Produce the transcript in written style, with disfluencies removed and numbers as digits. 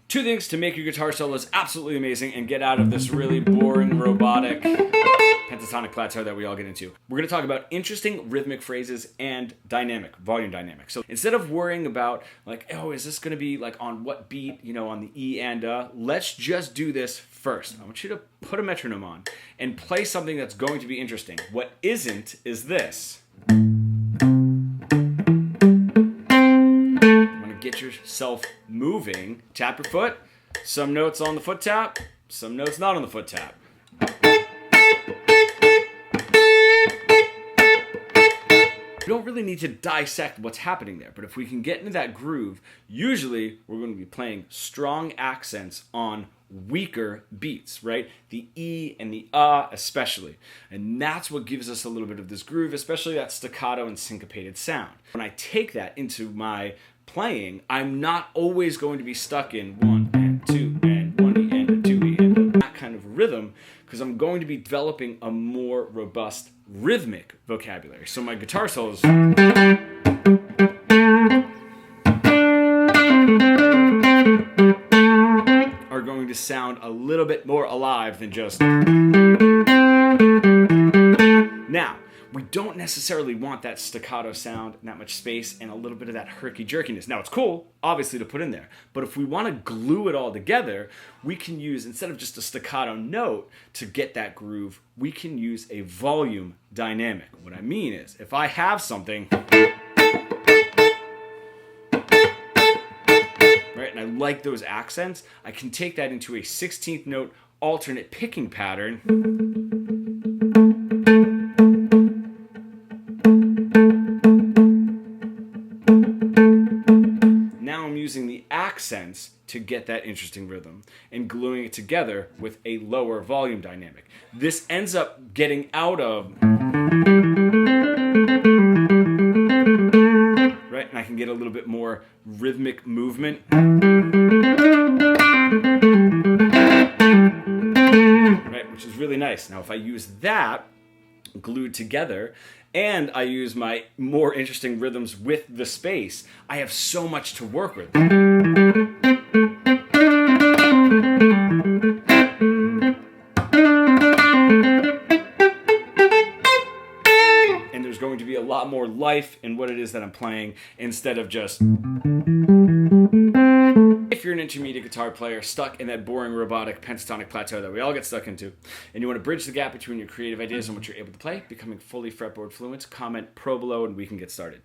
Two things to make your guitar solos absolutely amazing and get out of this really boring, robotic pentatonic plateau that we all get into. We're going to talk about interesting rhythmic phrases and dynamic, volume dynamic. So instead of worrying about like, oh, is this going to be like on what beat, on the E and let's just do this first. I want you to put a metronome on and play something that's going to be interesting. What isn't is this. Get yourself moving. Tap your foot. Some notes on the foot tap, some notes not on the foot tap. We don't really need to dissect what's happening there, but if we can get into that groove, usually we're going to be playing strong accents on weaker beats, right? The E and the especially. And that's what gives us a little bit of this groove, especially that staccato and syncopated sound. When I take that into my playing, I'm not always going to be stuck in 1 and 2 and 1 E and a 2 E and that kind of rhythm, because I'm going to be developing a more robust rhythmic vocabulary. So my guitar solos are going to sound a little bit more alive than just. Now, we don't necessarily want that staccato sound and that much space and a little bit of that herky-jerkiness. Now, it's cool, obviously, to put in there. But if we want to glue it all together, we can use, instead of just a staccato note to get that groove, we can use a volume dynamic. What I mean is, if I have something, right, and I like those accents, I can take that into a 16th note alternate picking pattern. Using the accents to get that interesting rhythm and gluing it together with a lower volume dynamic. This ends up getting out of, right? And I can get a little bit more rhythmic movement. Right, which is really nice. Now, if I use that glued together, and I use my more interesting rhythms with the space, I have so much to work with. And there's going to be a lot more life in what it is that I'm playing instead of just. If you're an intermediate guitar player stuck in that boring robotic pentatonic plateau that we all get stuck into, and you want to bridge the gap between your creative ideas and what you're able to play, becoming fully fretboard fluent, comment pro below and we can get started.